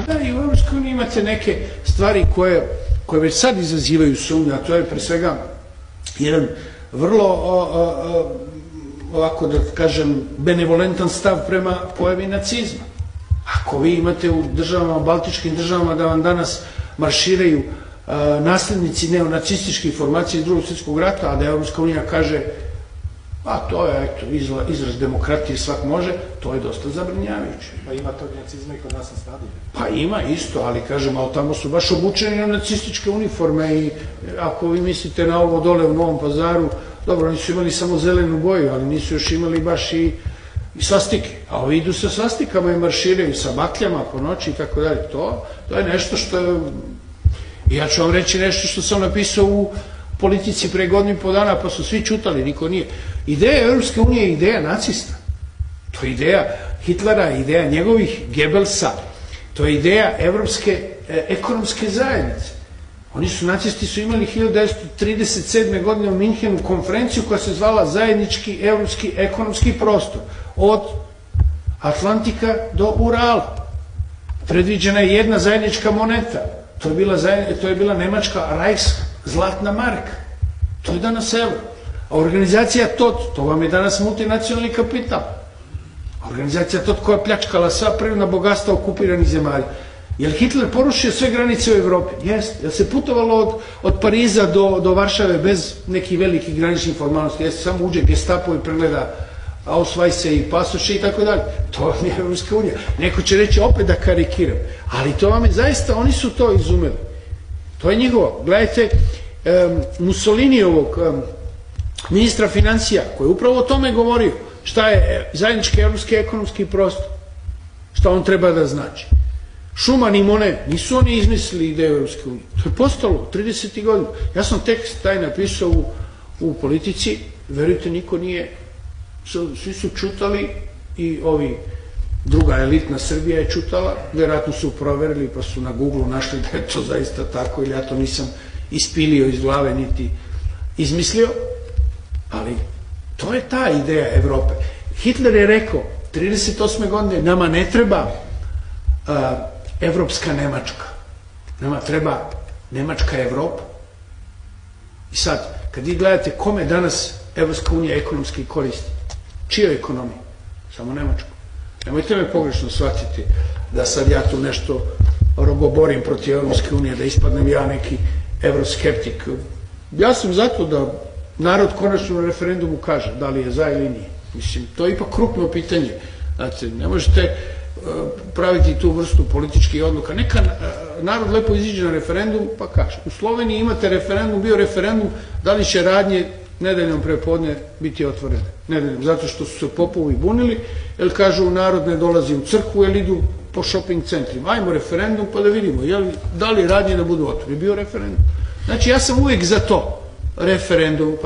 da, i u Evropskoj uniji imate neke stvari koje već sad izazivaju sumnju, a to je pre svega jedan vrlo, ovako da kažem, benevolentan stav prema pojavi nacizma. Ako vi imate u državama, baltičkim državama, da vam danas marširaju naslednici neonacističkih formacija iz Drugog svjetskog rata, a da Evropska unija kaže a to je, eto, izraz demokratije, svak može, to je dosta zabrinjavajuće. Pa ima tog nacizma i kod nas na stadionu. Pa ima isto, ali kažem, ali tamo su baš obučeni na nacističke uniforme i ako vi mislite na ovo dole u Novom Pazaru, dobro, oni su imali samo zelenu boju, ali nisu još imali baš i svastike. A ovi idu sa svastikama i marširaju sa bakljama po noći i tako dalje. To je nešto što je... Ja ću vam reći nešto što sam napisao u Politici pre godinu i po dana, pa su svi čutali, niko nije. Ideja Evropske unije je ideja nacista. To je ideja Hitlera, ideja njegovih Gebelsa. To je ideja Evropske ekonomske zajednice. Nacisti su imali 1937. godine u Minhenu konferenciju koja se zvala Zajednički evropski ekonomski prostor. Od Atlantika do Urala. Predviđena je jedna zajednička moneta. To je bila nemačka Reichs zlatna marka. To je danas euro. A organizacija TOT, to vam je danas multinacionalni kapital. Organizacija TOT koja je pljačkala sva prirodna bogatstva okupiranih zemalja. Je li Hitler porušio sve granice u Evropi? Jeste. Je li se putovalo od Pariza do Varšave bez nekih velikih graničnih formalnosti? Jeste, samo uđe Gestapo i pregleda Ausweise i pasoše i tako dalje. To nije Evropska unija. Neko će reći opet da karikiram. Ali to vam je zaista, oni su to izumeli. To je njihovo. Gledajte, Mussolinijevog ministra financija, koji je upravo o tome govorio, šta je zajednički evropski ekonomski prostor, šta on treba da znači. Schuman i Monet, nisu oni izmislili ideju Evropske unije. To je postalo 30. godina. Ja sam tekst taj napisao u Politici, verujte, niko nije, svi su čutali i ovi druga elitna Srbija je čutala, verovatno su proverili pa su na Google našli da je to zaista tako, ili ja to nisam ispilio iz glave niti izmislio, ali to je ta ideja Evrope. Hitler je rekao 38. godine nama ne treba evropska Nemačka, nama treba Nemačka Evropa. I sad, kad vi gledate kome danas Evropska unija ekonomski koristi, čijoj ekonomiji? Samo Nemačku. Nemojte me pogrešno shvatiti da sad ja tu nešto rogoborim protiv Evropske unije, da ispadnem ja neki evroskeptik. Ja sam zato da narod konačno na referendumu kaže da li je za ili nije. Mislim, to je ipak krupno pitanje. Znate, ne možete praviti tu vrstu političkih odluka. Neka narod lepo iziđe na referendum pa kaže. U Sloveniji imate referendum, bio referendum da li će radnje nedeljom prepodne biti otvorene. Nedeljom, zato što su se popovi bunili, jer kažu narod ne dolazi u crkvu, jer idu po shopping centrima. Ajmo referendum pa da vidimo da li radnje da budu otvorene. Bio referendum. Znači ja sam uvijek za to referendum.